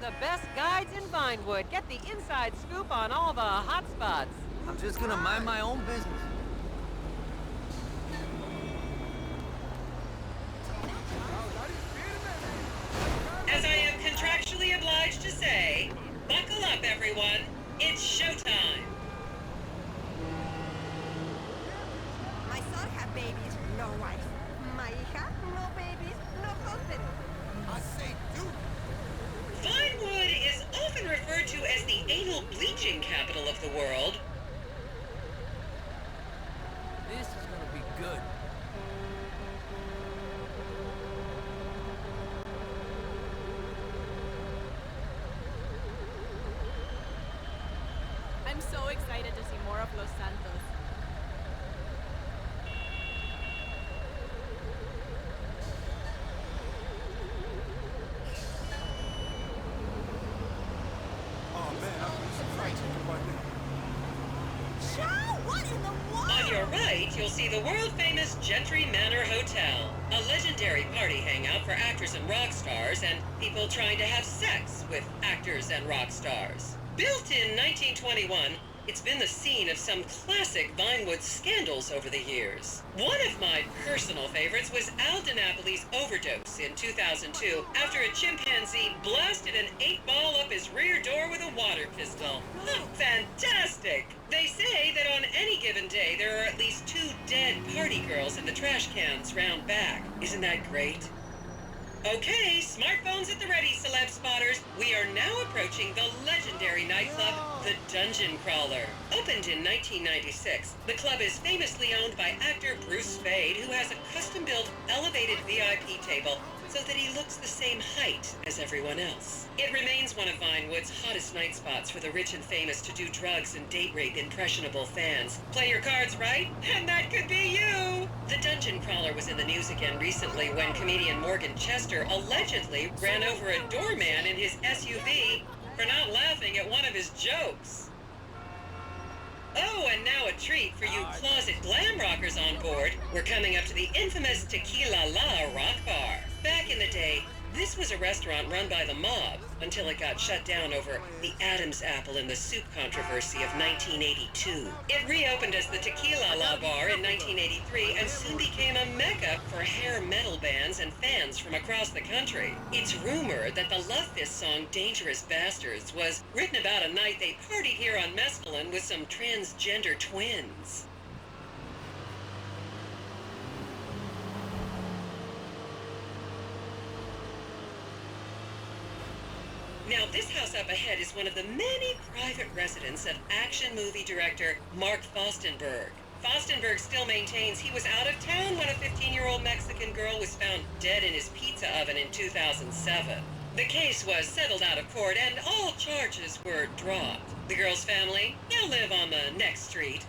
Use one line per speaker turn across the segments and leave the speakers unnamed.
the best guides in Vinewood. Get the inside scoop on all the hot spots.
I'm just gonna mind my own business.
As I am contractually obliged to say, buckle up, everyone. It's showtime.
My son had babies, no wife. My hija, no babies, no husband.
I say do.
Vinewood is often referred to as the anal bleaching capital of the world.
This is gonna be good.
I'm so excited to see more of Los Santos.
Oh man, I'm surprised by that.
Joe, what in the world?
On your right, you'll see the world-famous Gentry Manor Hotel, a legendary party hangout for actors and rock stars and people trying to have sex with actors and rock stars. Built in 1921, it's been the scene of some classic Vinewood scandals over the years. One of my personal favorites was Al DiNapoli's overdose in 2002 after a chimpanzee blasted an 8-ball up his rear door with a water pistol. Fantastic! They say that on any given day there are at least 2 dead party girls in the trash cans round back. Isn't that great? Okay, smartphones at the ready, celeb spotters. We are now approaching the legendary nightclub, the Dungeon Crawler. Opened in 1996, the club is famously owned by actor Bruce Spade, who has a custom-built elevated VIP table so that he looks the same height as everyone else. It remains one of Vinewood's hottest night spots for the rich and famous to do drugs and date rape impressionable fans. Play your cards right, and that could be you! The Dungeon Crawler was in the news again recently when comedian Morgan Chester allegedly ran over a doorman in his SUV for not laughing at one of his jokes. Oh, and now a treat for you closet glam rockers on board. We're coming up to the infamous Tequila rock bar. Back in the day, this was a restaurant run by the mob until it got shut down over the Adam's apple in the soup controversy of 1982. It reopened as the Tequila Bar in 1983 and soon became a mecca for hair metal bands and fans from across the country. It's rumored that the Love Fist song Dangerous Bastards was written about a night they partied here on Mescaline with some transgender twins. Now, this house up ahead is one of the many private residence of action movie director Mark Fostenberg. Fostenberg still maintains he was out of town when a 15-year-old Mexican girl was found dead in his pizza oven in 2007. The case was settled out of court and all charges were dropped. The girl's family now live on the next street.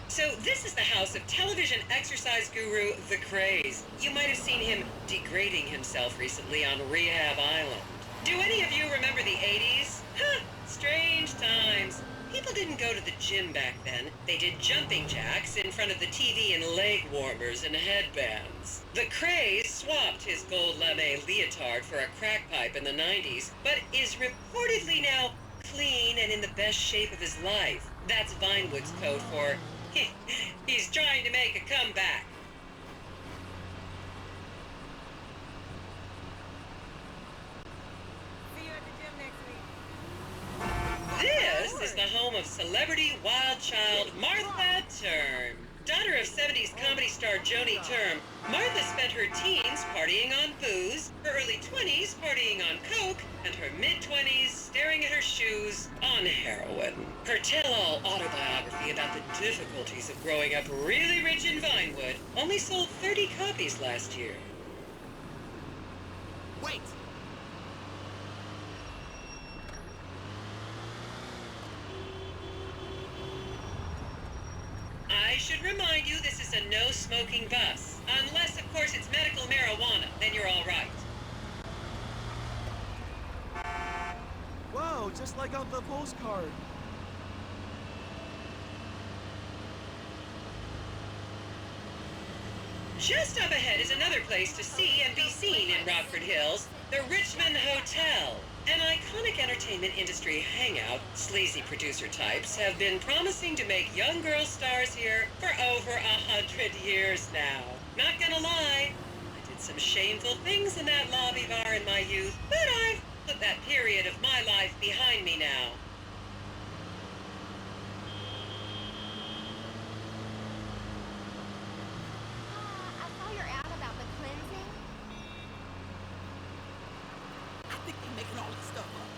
So this is the house of television exercise guru The Craze. You might have seen him degrading himself recently on Rehab Island. Do any of you remember the 80s? Huh, strange times. People didn't go to the gym back then. They did jumping jacks in front of the TV and leg warmers and headbands. The Craze swapped his gold lame leotard for a crack pipe in the 90s, but is reportedly now clean and in the best shape of his life. That's Vinewood's code for he's trying to make a comeback.
See you at the gym next week.
This is the home of celebrity wild child Martha Term. Daughter of 70s comedy star Joni Term, Martha spent her teens partying on booze, her early 20s partying on coke, and her mid-20s staring at her shoes on heroin. Her tell-all autobiography about the difficulties of growing up really rich in Vinewood only sold 30 copies last year.
Wait!
I should remind you this is a no-smoking bus. Unless, of course, it's medical marijuana, then you're all right.
Wow, just like on the postcard.
Just up ahead is another place to see and be seen in Rockford Hills, the Richmond Hotel. An iconic entertainment industry hangout, sleazy producer types have been promising to make young girl stars here for over 100 years now. Not gonna lie, I did some shameful things in that lobby bar in my youth, but I've put that period of my life behind me now.
I saw your ad about the cleansing.
I think they're making all this stuff up.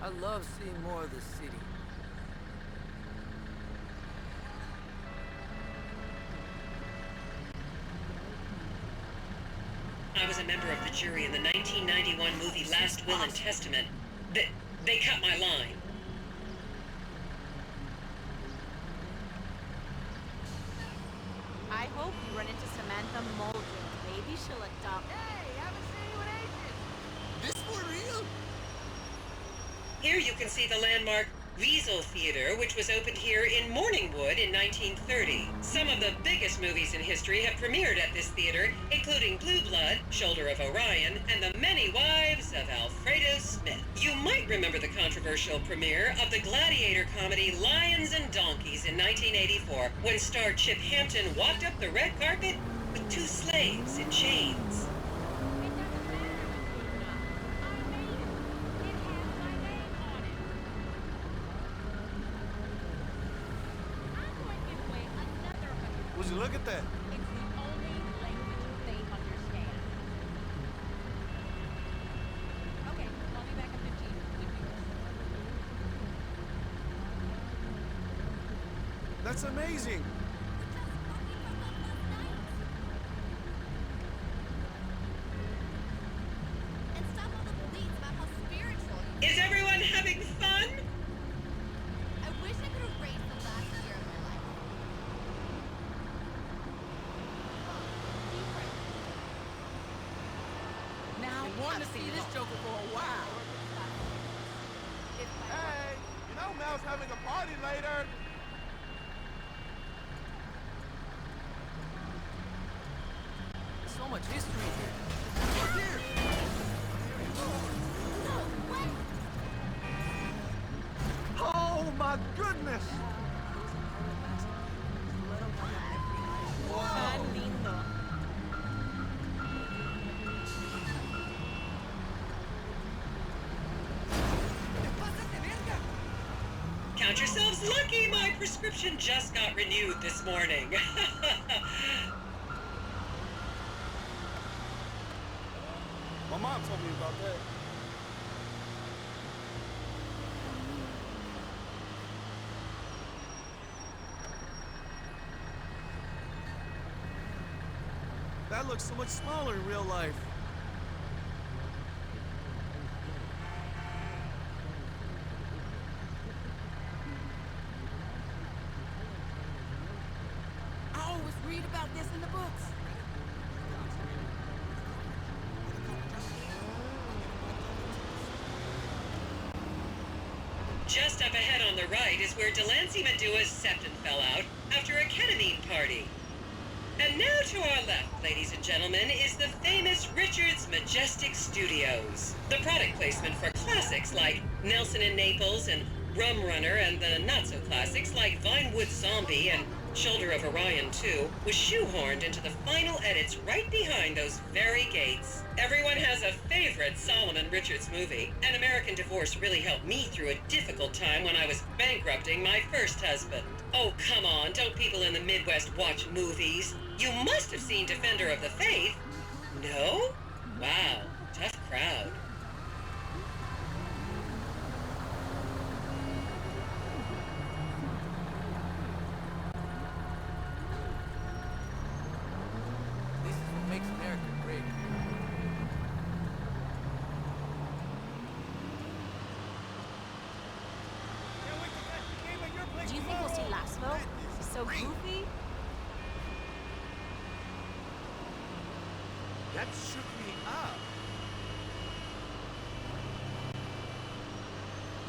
I love seeing more of the city.
I was a member of the jury in the 1991 movie Last Will and Testament. They cut my line.
I hope you run into Samantha Mulder. Maybe she'll adopt.
Hey, haven't seen you in ages.
This for real?
Here you can see the landmark Weasel Theater, which was opened here in Morningwood in 1930. Some of the biggest movies in history have premiered at this theater, including Blue Blood, Shoulder of Orion, and The Many Wives of Alfredo Smith. You might remember the controversial premiere of the gladiator comedy Lions and Donkeys in 1984, when star Chip Hampton walked up the red carpet with two slaves in chains.
Would you look at that?
It's the only language they understand. Okay, call me back in 15.
That's amazing.
And stop all the beliefs about how spiritual you
Is everyone having fun?
I wish I could erase the last year of my life.
Now, I want to see this Joker for a while.
Hey, you know Mel's having a party later.
There's so much history here.
Oh my goodness!
Tan lindo.
Count yourselves lucky, my prescription just got renewed this morning.
My mom told me about that. That looks so much smaller in real life.
I always read about this in the books.
Just up ahead on the right is where Delancey Medua's septon fell out after a ketamine party. And now to our left, ladies and gentlemen, is the famous Richard's Majestic Studios. The product placement for classics like Nelson and Naples and Rum Runner, and the not-so-classics like Vinewood Zombie and Shoulder of Orion 2 was shoehorned into the final edits right behind those very gates. Everyone has a favorite Solomon Richards movie. An American Divorce really helped me through a difficult time when I was bankrupting my first husband. Oh, come on, don't people in the Midwest watch movies? You must have seen Defender of the Faith. No? Wow, tough crowd.
This is what makes America great.
Do you think we'll see Laszlo? He's so goofy.
That shook me up.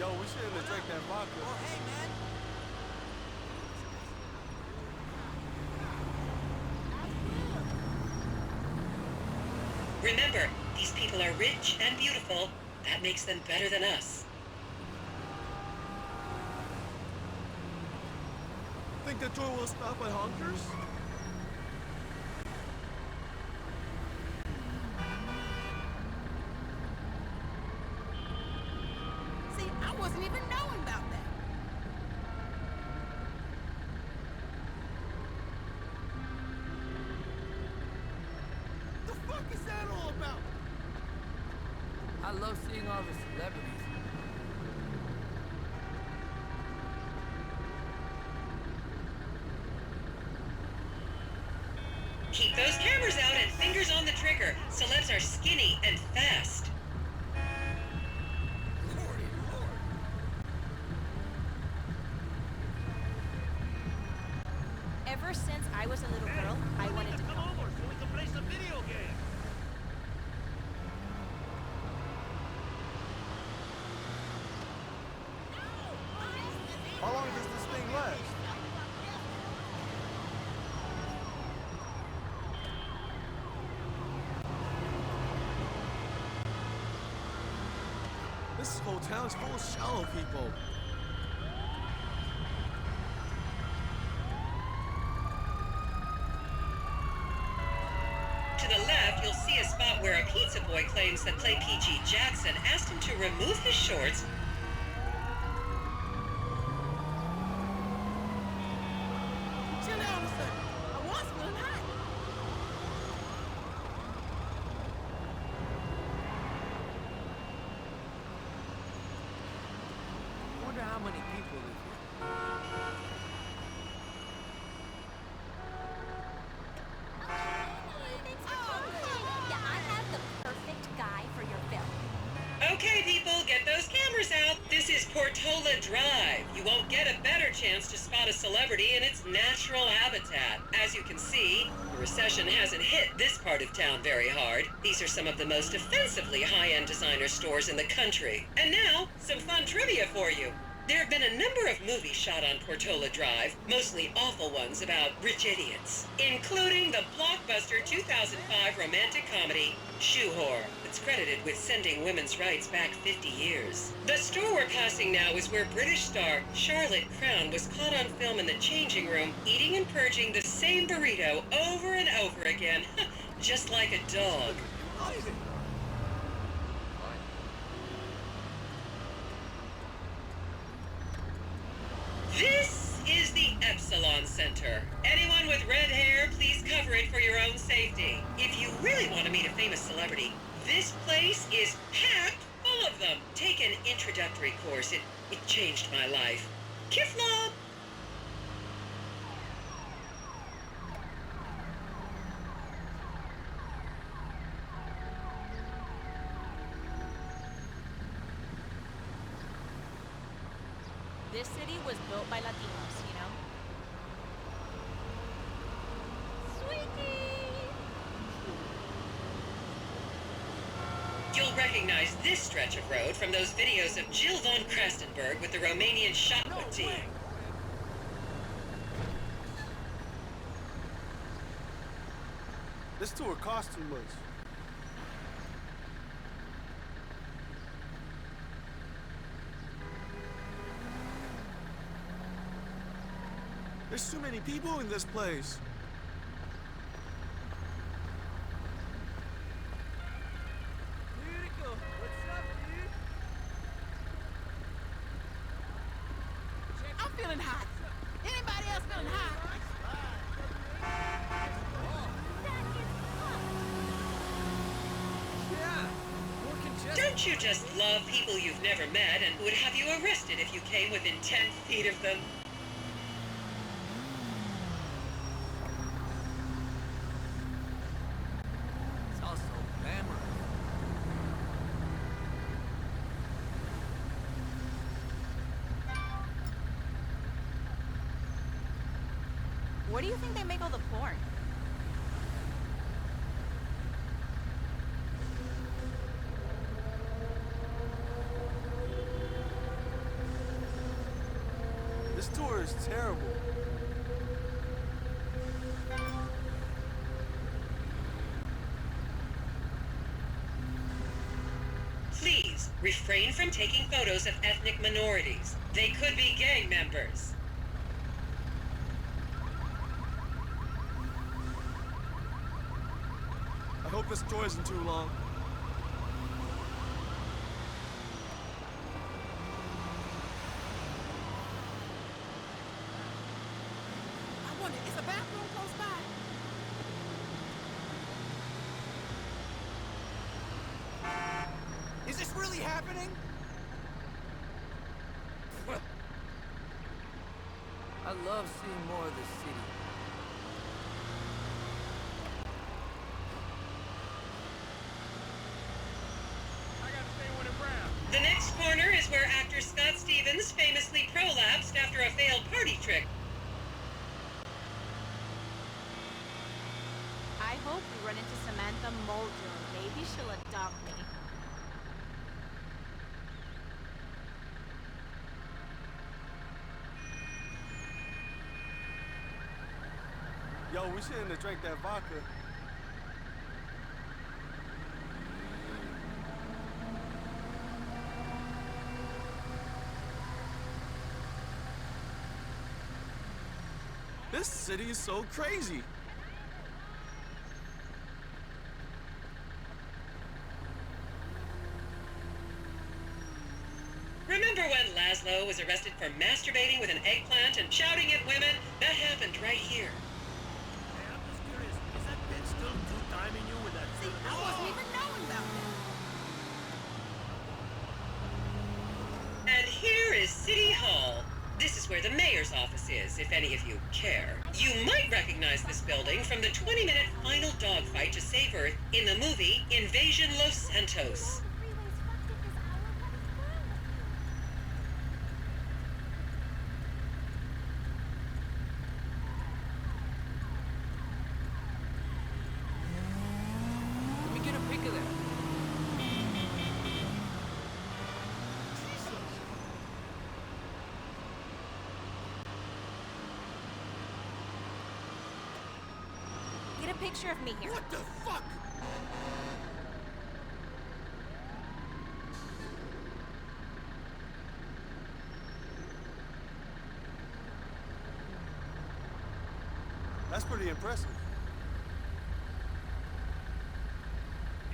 Yo, we shouldn't have drank that vodka.
Oh, hey, man.
Remember, these people are rich and beautiful. That makes them better than us.
Think the tour will stop at Honkers?
See, I wasn't even knowing about that.
The fuck is that all about?
I love seeing all the celebrities.
Keep those cameras out and fingers on the trigger. Celebs are skinny and fast.
Lordy Lord.
Ever since I was a little girl, I wanted to
come over so we can play some video games.
How long does this thing last? This whole town's full of shallow people.
To the left, you'll see a spot where a pizza boy claims that Play PG Jackson asked him to remove his shorts.
Chill out a second. I was feeling hot.
Wonder how many people live here.
Yeah, I have the perfect guy for your film.
Okay, people, get those cameras out. This is Portola Drive. You won't get a better chance to spot a celebrity in its natural habitat. As you can see, the recession hasn't hit this part of town very hard. These are some of the most offensively high-end designer stores in the country. And now, some fun trivia for you. There have been a number of movies shot on Portola Drive, mostly awful ones about rich idiots, including the blockbuster 2005 romantic comedy, Shoe Whore. It's credited with sending women's rights back 50 years. The store we're passing now is where British star Charlotte Crown was caught on film in the changing room, eating and purging the same burrito over and over again, just like a dog. This is the Epsilon Center. Anyone with red hair, please cover it for your own safety. If you really want to meet a famous celebrity, this place is packed full of them. Take an introductory course. It changed my life. Kifla!
This city was built by Latinos, you know? Sweetie!
You'll recognize this stretch of road from those videos of Jill von Krastenberg with the Romanian shot put team.
This tour costs too much. There's too many people in this place.
Beautiful. What's up, dude?
I'm feeling hot. Anybody else feeling hot?
Yeah. More congested.
Don't you just love people you've never met and would have you arrested if you came within 10 feet of them?
It's all so glamorous.
Where do you think they make all the porn?
This tour is terrible.
Please refrain from taking photos of ethnic minorities. They could be gang members.
I hope this tour isn't too long.
I wonder, is a bathroom close by?
Is this really happening?
I love seeing more of the city.
I gotta stay with it brown.
The next corner is where actor Scott Stevens famously prolapsed after a failed party trick.
I hope we run into Samantha Mulder. Maybe she'll adopt me.
Yo, we shouldn't have drank that vodka. This city is so crazy.
Remember when Laszlo was arrested for masturbating with an eggplant and shouting at women? That happened right here.
Hey, I'm just curious. Is that bitch still two-timing you with that?
See, I wasn't even knowing about that.
And here is City Hall. This is where the mayor's office is, if any of you care. You might recognize this building from the 20-minute final dogfight to save Earth in the movie Invasion Los Santos.
Let me get a pic of that.
Get a picture of me here.
What the fuck? That's pretty impressive.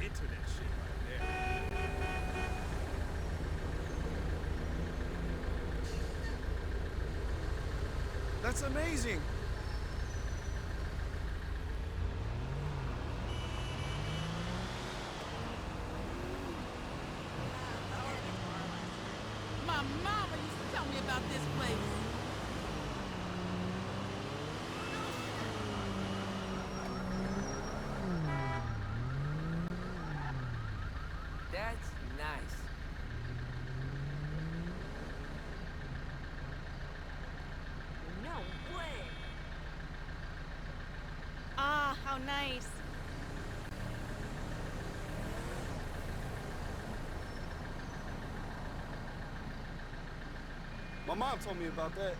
Internet shit right there.
That's amazing.
My mama used to tell me about this place.
That's nice.
No way. Ah, how nice.
My mom told me about that.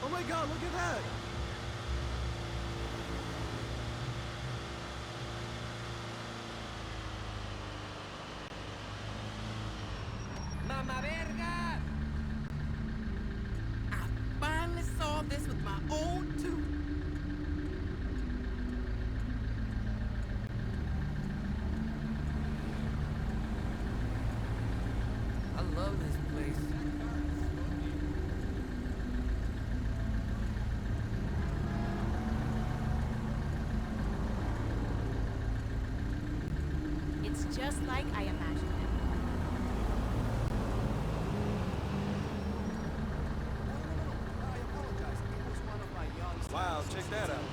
Oh my God, look at that.
Mama verga!
I finally saw this with my own two.
I love this place.
It's just like I imagined it.
Wow, check that out.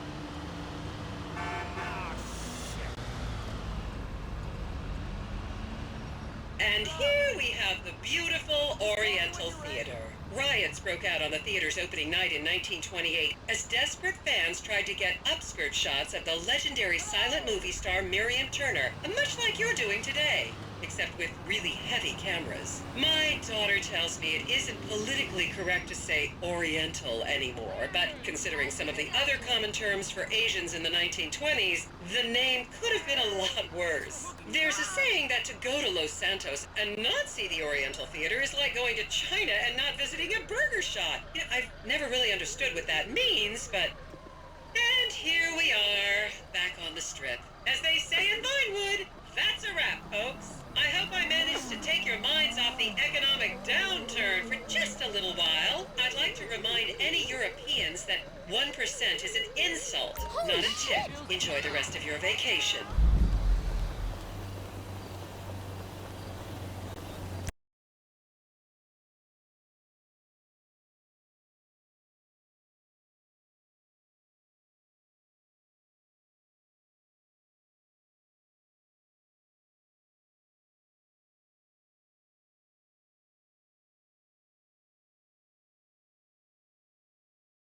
And here we have the beautiful Oriental Theater. Riots broke out on the theater's opening night in 1928 as desperate fans tried to get upskirt shots of the legendary silent movie star Miriam Turner, much like you're doing today, except with really heavy cameras. My daughter tells me it isn't politically correct to say Oriental anymore, but considering some of the other common terms for Asians in the 1920s, the name could have been a lot worse. There's a saying that to go to Los Santos and not see the Oriental Theater is like going to China and not visiting a burger shop. You know, I've never really understood what that means, but... And here we are, back on the strip. As they say in Vinewood, that's a wrap, folks. I hope I managed to take your minds off the economic downturn for just a little while. I'd like to remind any Europeans that 1% is an insult, not a tip. Enjoy the rest of your vacation.